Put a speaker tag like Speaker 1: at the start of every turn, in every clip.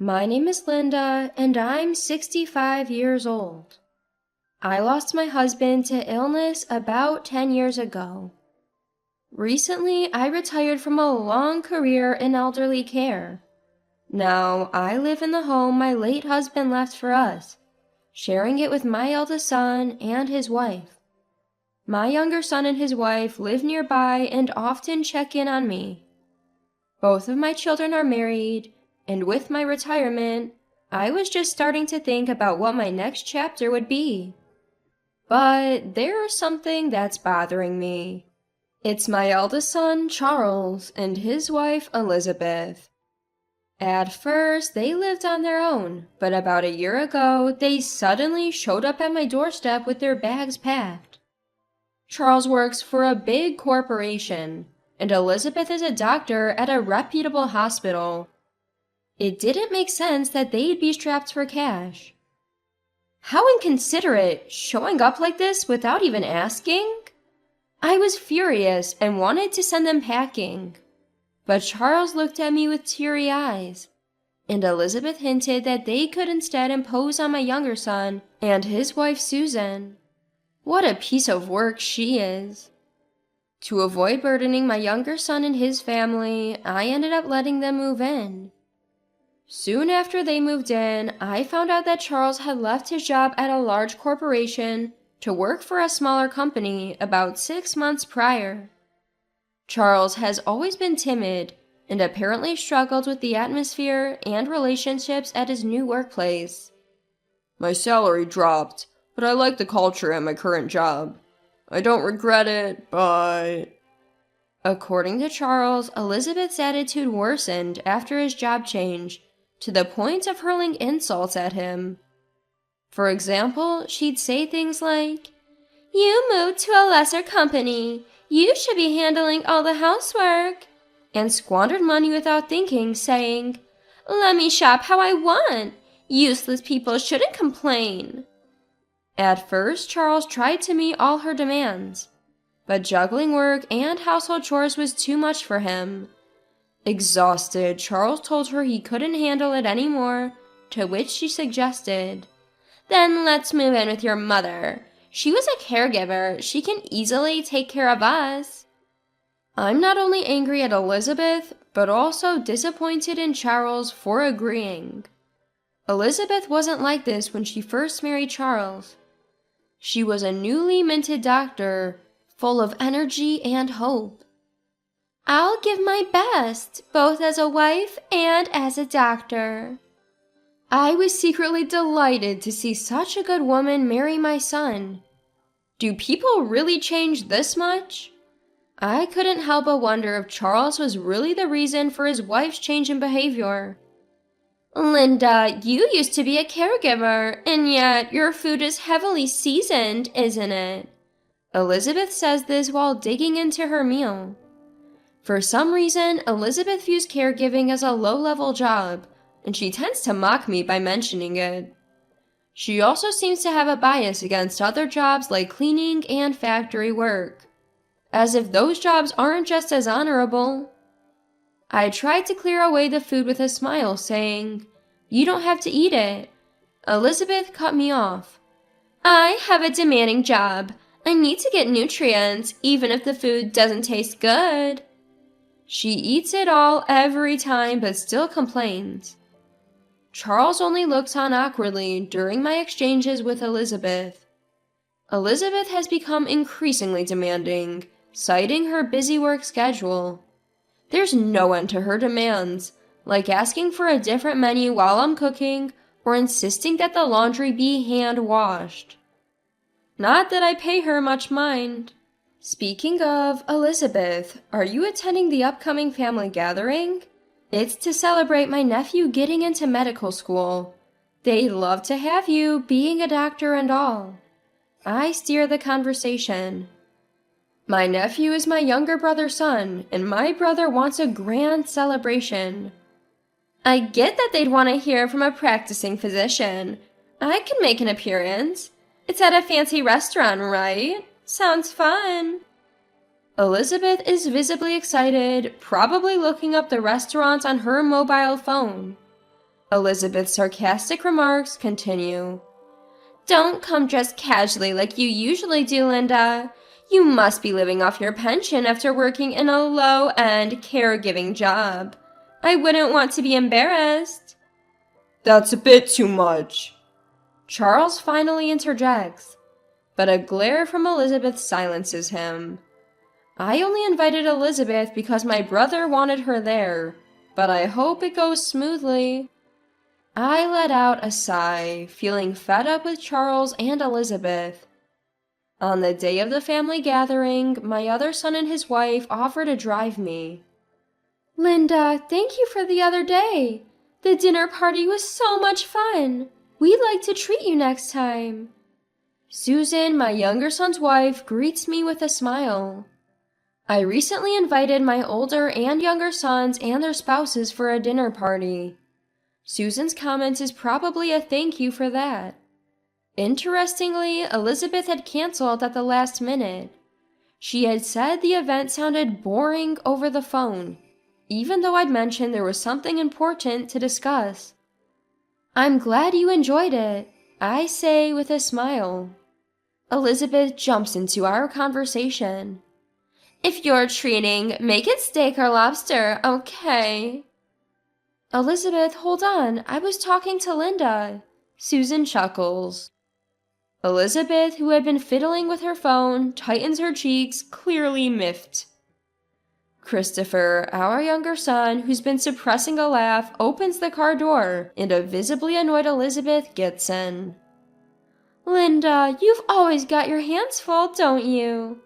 Speaker 1: My name is Linda, and I'm 65 years old. I lost my husband to illness about 10 years ago. Recently, I retired from a long career in elderly care. Now, I live in the home my late husband left for us, sharing it with my eldest son and his wife. My younger son and his wife live nearby and often check in on me. Both of my children are married, and with my retirement, I was just starting to think about what my next chapter would be. But there's something that's bothering me. It's my eldest son, Charles, and his wife, Elizabeth. At first, they lived on their own, but about a year ago, they suddenly showed up at my doorstep with their bags packed. Charles works for a big corporation, and Elizabeth is a doctor at a reputable hospital. It didn't make sense that they'd be strapped for cash. How inconsiderate, showing up like this without even asking? I was furious and wanted to send them packing. But Charles looked at me with teary eyes, and Elizabeth hinted that they could instead impose on my younger son and his wife Susan. What a piece of work she is. To avoid burdening my younger son and his family, I ended up letting them move in. Soon after they moved in, I found out that Charles had left his job at a large corporation to work for a smaller company about 6 months prior. Charles has always been timid and apparently struggled with the atmosphere and relationships at his new workplace.
Speaker 2: My salary dropped, but I like the culture at my current job. I don't regret it, but...
Speaker 1: According to Charles, Elizabeth's attitude worsened after his job change, to the point of hurling insults at him. For example, she'd say things like, "You moved to a lesser company. You should be handling all the housework," and squandered money without thinking, saying, "Let me shop how I want. Useless people shouldn't complain." At first, Charles tried to meet all her demands, but juggling work and household chores was too much for him. Exhausted, Charles told her he couldn't handle it anymore, to which she suggested, "Then let's move in with your mother. She was a caregiver. She can easily take care of us." I'm not only angry at Elizabeth, but also disappointed in Charles for agreeing. Elizabeth wasn't like this when she first married Charles. She was a newly minted doctor, full of energy and hope. "I'll give my best, both as a wife and as a doctor." I was secretly delighted to see such a good woman marry my son. Do people really change this much? I couldn't help but wonder if Charles was really the reason for his wife's change in behavior. "Linda, you used to be a caregiver, and yet your food is heavily seasoned, isn't it?" Elizabeth says this while digging into her meal. For some reason, Elizabeth views caregiving as a low-level job, and she tends to mock me by mentioning it. She also seems to have a bias against other jobs like cleaning and factory work, as if those jobs aren't just as honorable. I tried to clear away the food with a smile, saying, "You don't have to eat it." Elizabeth cut me off. "I have a demanding job. I need to get nutrients, even if the food doesn't taste good." She eats it all every time, but still complains. Charles only looks on awkwardly during my exchanges with Elizabeth. Elizabeth has become increasingly demanding, citing her busy work schedule. There's no end to her demands, like asking for a different menu while I'm cooking or insisting that the laundry be hand-washed. Not that I pay her much mind. Speaking of Elizabeth, are you attending the upcoming family gathering? It's to celebrate my nephew getting into medical school. They'd love to have you, being a doctor and all. I steer the conversation. My nephew is my younger brother's son, and my brother wants a grand celebration. I get that they'd want to hear from a practicing physician. I can make an appearance. It's at a fancy restaurant, right? Sounds fun. Elizabeth is visibly excited, probably looking up the restaurants on her mobile phone. Elizabeth's sarcastic remarks continue. Don't come dressed casually like you usually do, Linda. You must be living off your pension after working in a low-end caregiving job. I wouldn't want to be embarrassed.
Speaker 2: That's a bit too much.
Speaker 1: Charles finally interjects, but a glare from Elizabeth silences him. I only invited Elizabeth because my brother wanted her there, but I hope it goes smoothly. I let out a sigh, feeling fed up with Charles and Elizabeth. On the day of the family gathering, my other son and his wife offered to drive me. Linda, thank you for the other day. The dinner party was so much fun. We'd like to treat you next time. Susan, my younger son's wife, greets me with a smile. I recently invited my older and younger sons and their spouses for a dinner party. Susan's comment is probably a thank you for that. Interestingly, Elizabeth had canceled at the last minute. She had said the event sounded boring over the phone, even though I'd mentioned there was something important to discuss. I'm glad you enjoyed it, I say with a smile. Elizabeth jumps into our conversation. If you're treating, make it steak or lobster, okay? Elizabeth, hold on, I was talking to Linda. Susan chuckles. Elizabeth, who had been fiddling with her phone, tightens her cheeks, clearly miffed. Christopher, our younger son, who's been suppressing a laugh, opens the car door, and a visibly annoyed Elizabeth gets in. Linda, you've always got your hands full, don't you?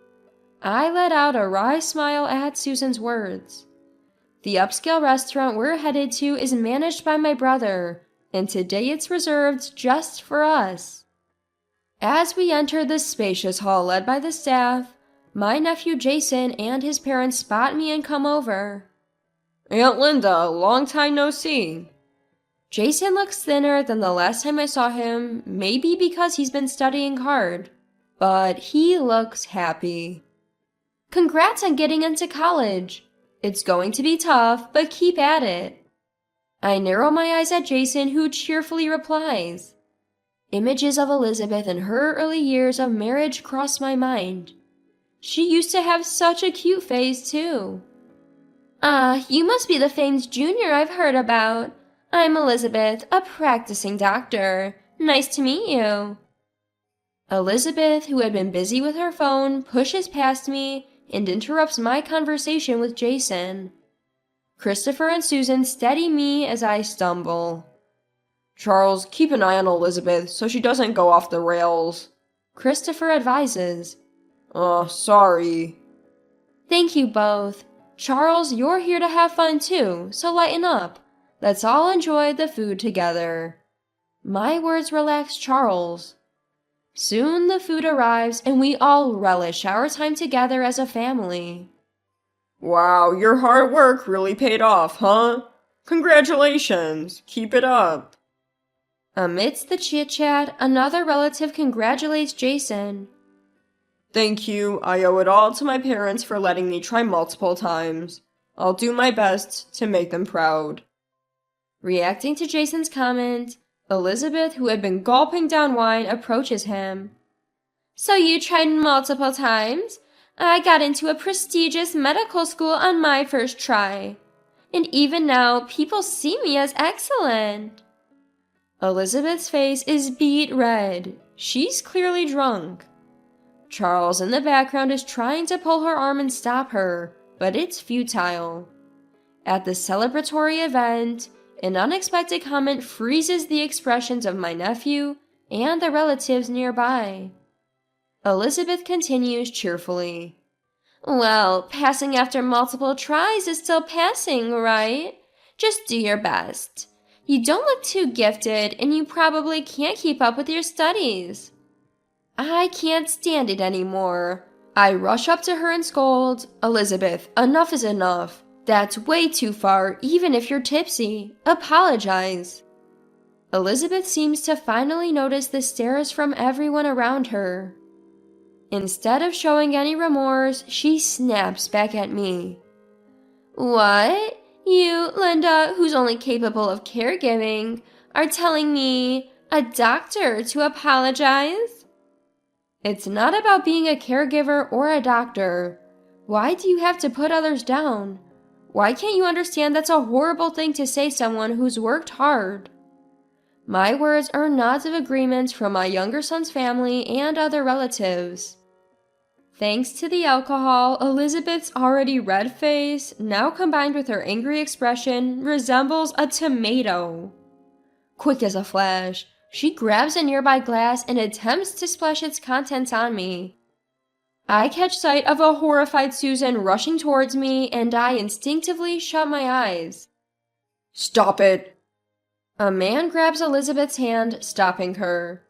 Speaker 1: I let out a wry smile at Susan's words. The upscale restaurant we're headed to is managed by my brother, and today it's reserved just for us. As we enter the spacious hall led by the staff, my nephew Jason and his parents spot me and come over.
Speaker 2: Aunt Linda, long time no see.
Speaker 1: Jason looks thinner than the last time I saw him, maybe because he's been studying hard, but he looks happy. Congrats on getting into college. It's going to be tough, but keep at it. I narrow my eyes at Jason, who cheerfully replies. Images of Elizabeth in her early years of marriage cross my mind. She used to have such a cute face, too. You must be the famed junior I've heard about. I'm Elizabeth, a practicing doctor. Nice to meet you. Elizabeth, who had been busy with her phone, pushes past me and interrupts my conversation with Jason. Christopher and Susan steady me as I stumble.
Speaker 2: Charles, keep an eye on Elizabeth so she doesn't go off the rails.
Speaker 1: Christopher advises.
Speaker 2: Sorry.
Speaker 1: Thank you both. Charles, you're here to have fun too, so lighten up. Let's all enjoy the food together. My words relax Charles. Soon the food arrives and we all relish our time together as a family.
Speaker 2: Wow, your hard work really paid off, huh? Congratulations. Keep it up.
Speaker 1: Amidst the chit-chat, another relative congratulates Jason.
Speaker 2: Thank you. I owe it all to my parents for letting me try multiple times. I'll do my best to make them proud.
Speaker 1: Reacting to Jason's comment, Elizabeth, who had been gulping down wine, approaches him. So you tried multiple times? I got into a prestigious medical school on my first try. And even now, people see me as excellent. Elizabeth's face is beet red. She's clearly drunk. Charles in the background is trying to pull her arm and stop her, but it's futile. At the celebratory event, an unexpected comment freezes the expressions of my nephew and the relatives nearby. Elizabeth continues cheerfully. Well, passing after multiple tries is still passing, right? Just do your best. You don't look too gifted, and you probably can't keep up with your studies. I can't stand it anymore. I rush up to her and scold, Elizabeth, enough is enough. That's way too far, even if you're tipsy. Apologize. Elizabeth seems to finally notice the stares from everyone around her. Instead of showing any remorse, she snaps back at me. What? You, Linda, who's only capable of caregiving, are telling me, a doctor, to apologize? It's not about being a caregiver or a doctor. Why do you have to put others down? Why can't you understand that's a horrible thing to say to someone who's worked hard? My words are nods of agreement from my younger son's family and other relatives. Thanks to the alcohol, Elizabeth's already red face, now combined with her angry expression, resembles a tomato. Quick as a flash, she grabs a nearby glass and attempts to splash its contents on me. I catch sight of a horrified Susan rushing towards me, and I instinctively shut my eyes.
Speaker 2: Stop it!
Speaker 1: A man grabs Elizabeth's hand, stopping her.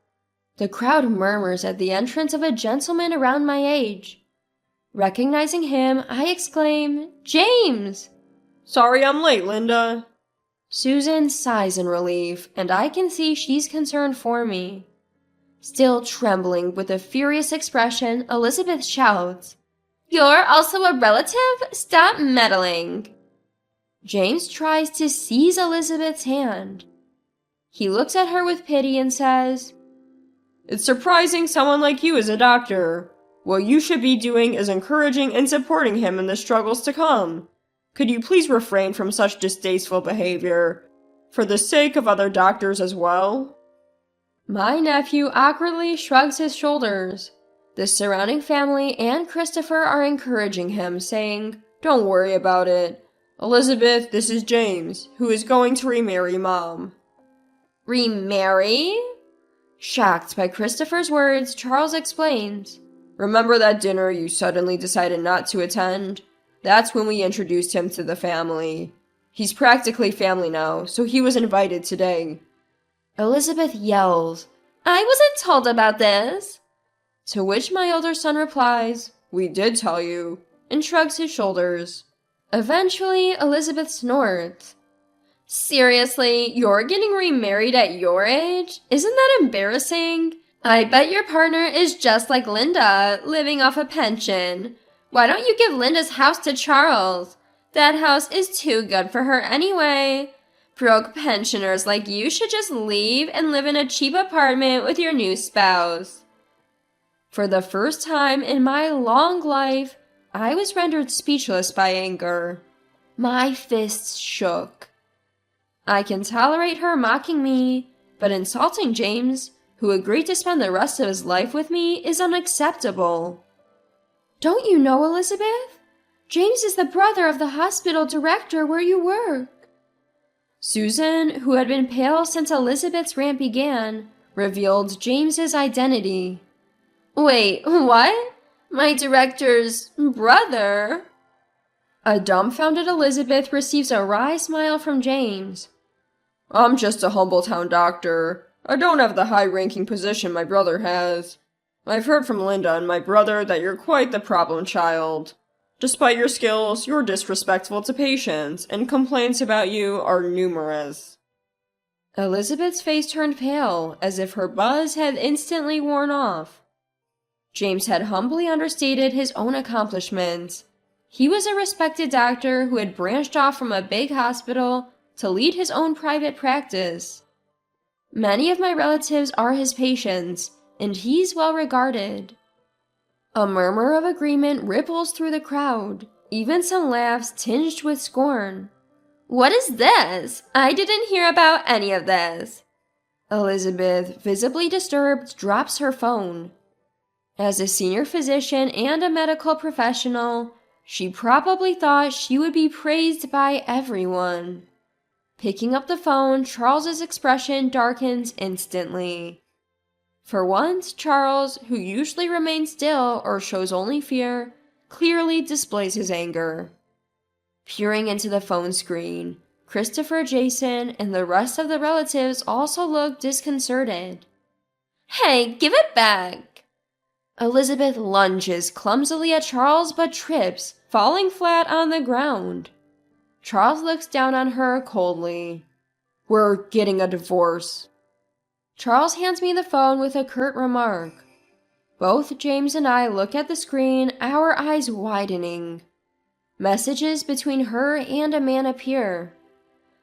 Speaker 1: The crowd murmurs at the entrance of a gentleman around my age. Recognizing him, I exclaim, "James!"
Speaker 2: Sorry I'm late, Linda.
Speaker 1: Susan sighs in relief, and I can see she's concerned for me. Still trembling with a furious expression, Elizabeth shouts, "You're also a relative? Stop meddling!" James tries to seize Elizabeth's hand. He looks at her with pity and says,
Speaker 2: It's surprising someone like you is a doctor. What you should be doing is encouraging and supporting him in the struggles to come. Could you please refrain from such distasteful behavior, for the sake of other doctors as well?
Speaker 1: My nephew awkwardly shrugs his shoulders. The surrounding family and Christopher are encouraging him, saying,
Speaker 2: Don't worry about it. Elizabeth, this is James, who is going to remarry Mom.
Speaker 1: "Remarry?" Shocked by Christopher's words, Charles explains,
Speaker 2: Remember that dinner you suddenly decided not to attend? That's when we introduced him to the family. He's practically family now, so he was invited today.
Speaker 1: Elizabeth yells, "I wasn't told about this!" To which my older son replies,
Speaker 2: We did tell you,
Speaker 1: and shrugs his shoulders. Eventually, Elizabeth snorts. "Seriously, you're getting remarried at your age? Isn't that embarrassing? I bet your partner is just like Linda, living off a pension. Why don't you give Linda's house to Charles? That house is too good for her anyway. Broke pensioners like you should just leave and live in a cheap apartment with your new spouse." For the first time in my long life, I was rendered speechless by anger. My fists shook. I can tolerate her mocking me, but insulting James, who agreed to spend the rest of his life with me, is unacceptable. "Don't you know, Elizabeth? James is the brother of the hospital director where you work." Susan, who had been pale since Elizabeth's rant began, revealed James's identity. "Wait, what? My director's brother?" A dumbfounded Elizabeth receives a wry smile from James.
Speaker 2: I'm just a humble town doctor. I don't have the high-ranking position my brother has. I've heard from Linda and my brother that you're quite the problem child. Despite your skills, you're disrespectful to patients, and complaints about you are numerous.
Speaker 1: Elizabeth's face turned pale, as if her buzz had instantly worn off. James had humbly understated his own accomplishments. He was a respected doctor who had branched off from a big hospital to lead his own private practice. Many of my relatives are his patients, and he's well regarded. A murmur of agreement ripples through the crowd, even some laughs tinged with scorn. "What is this? I didn't hear about any of this." Elizabeth, visibly disturbed, drops her phone. As a senior physician and a medical professional, she probably thought she would be praised by everyone. Picking up the phone, Charles's expression darkens instantly. For once, Charles, who usually remains still or shows only fear, clearly displays his anger. Peering into the phone screen, Christopher, Jason, and the rest of the relatives also look disconcerted. "Hey, give it back!" Elizabeth lunges clumsily at Charles but trips, falling flat on the ground. Charles looks down on her coldly.
Speaker 2: We're getting a divorce.
Speaker 1: Charles hands me the phone with a curt remark. Both James and I look at the screen, our eyes widening. Messages between her and a man appear.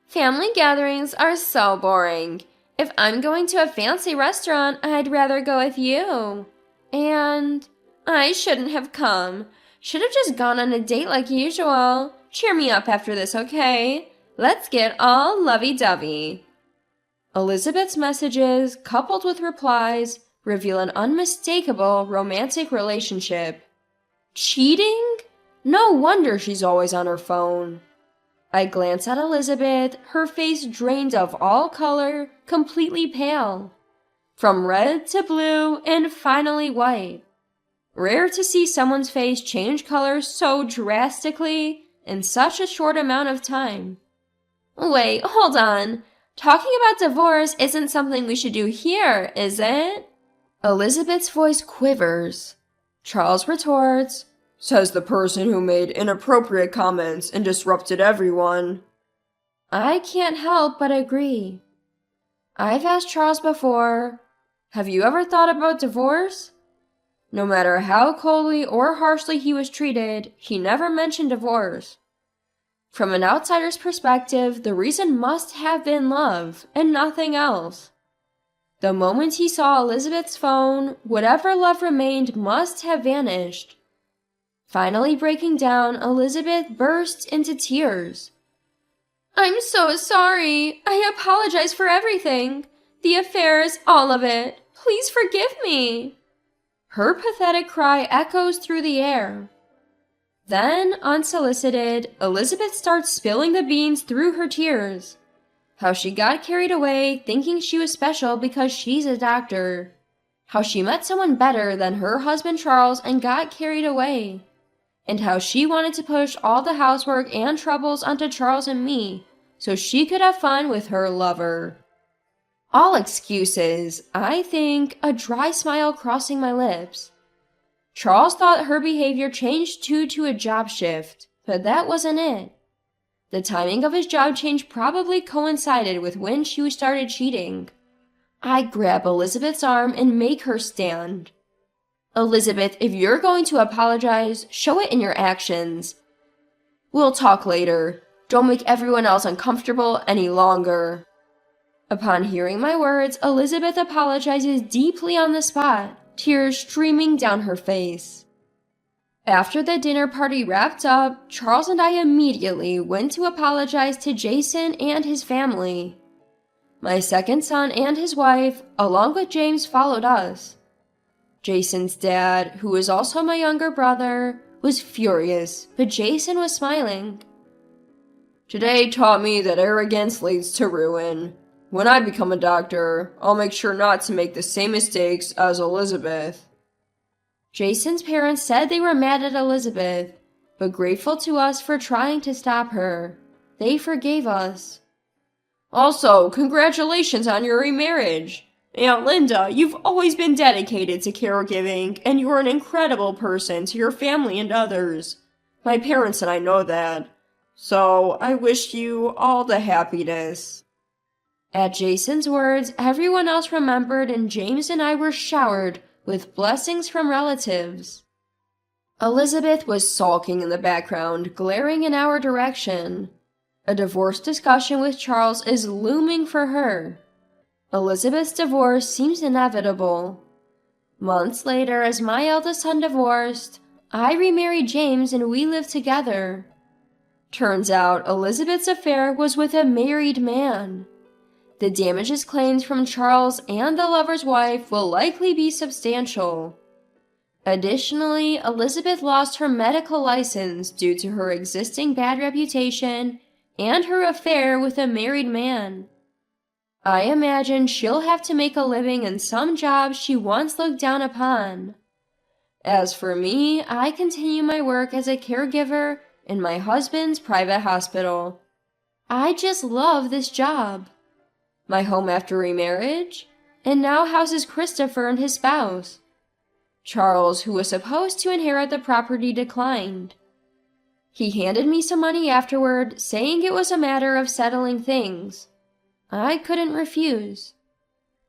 Speaker 1: Family gatherings are so boring. If I'm going to a fancy restaurant, I'd rather go with you. And I shouldn't have come. Should have just gone on a date like usual. Cheer me up after this, okay? Let's get all lovey-dovey. Elizabeth's messages, coupled with replies, reveal an unmistakable romantic relationship. Cheating? No wonder she's always on her phone. I glance at Elizabeth, her face drained of all color, completely pale. From red to blue, and finally white. Rare to see someone's face change color so drastically in such a short amount of time. Wait, hold on. Talking about divorce isn't something we should do here, is it? Elizabeth's voice quivers. Charles retorts,
Speaker 2: Says the person who made inappropriate comments and disrupted everyone.
Speaker 1: I can't help but agree. I've asked Charles before, have you ever thought about divorce? No matter how coldly or harshly he was treated, he never mentioned divorce. From an outsider's perspective, the reason must have been love, and nothing else. The moment he saw Elizabeth's phone, whatever love remained must have vanished. Finally breaking down, Elizabeth burst into tears. I'm so sorry. I apologize for everything. The affairs, all of it. Please forgive me. Her pathetic cry echoes through the air. Then, unsolicited, Elizabeth starts spilling the beans through her tears. How she got carried away thinking she was special because she's a doctor. How she met someone better than her husband Charles and got carried away. And how she wanted to push all the housework and troubles onto Charles and me so she could have fun with her lover. All excuses, I think, a dry smile crossing my lips. Charles thought her behavior changed due to a job shift, but that wasn't it. The timing of his job change probably coincided with when she started cheating. I grab Elizabeth's arm and make her stand. Elizabeth, if you're going to apologize, show it in your actions. We'll talk later. Don't make everyone else uncomfortable any longer. Upon hearing my words, Elizabeth apologizes deeply on the spot, tears streaming down her face. After the dinner party wrapped up, Charles and I immediately went to apologize to Jason and his family. My second son and his wife, along with James, followed us. Jason's dad, who is also my younger brother, was furious, but Jason was smiling.
Speaker 2: Today taught me that arrogance leads to ruin. When I become a doctor, I'll make sure not to make the same mistakes as Elizabeth.
Speaker 1: Jason's parents said they were mad at Elizabeth, but grateful to us for trying to stop her. They forgave us.
Speaker 2: Also, congratulations on your remarriage. Aunt Linda, you've always been dedicated to caregiving, and you're an incredible person to your family and others. My parents and I know that. So, I wish you all the happiness.
Speaker 1: At Jason's words, everyone else remembered and James and I were showered with blessings from relatives. Elizabeth was sulking in the background, glaring in our direction. A divorce discussion with Charles is looming for her. Elizabeth's divorce seems inevitable. Months later, as my eldest son divorced, I remarried James and we lived together. Turns out Elizabeth's affair was with a married man. The damages claimed from Charles and the lover's wife will likely be substantial. Additionally, Elizabeth lost her medical license due to her existing bad reputation and her affair with a married man. I imagine she'll have to make a living in some job she once looked down upon. As for me, I continue my work as a caregiver in my husband's private hospital. I just love this job. My home after remarriage, and now houses Christopher and his spouse. Charles, who was supposed to inherit the property, declined. He handed me some money afterward, saying it was a matter of settling things. I couldn't refuse.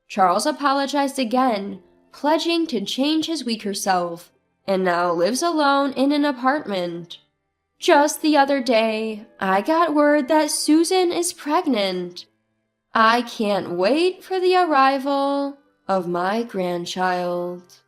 Speaker 1: Charles apologized again, pledging to change his weaker self, and now lives alone in an apartment. Just the other day, I got word that Susan is pregnant. I can't wait for the arrival of my grandchild.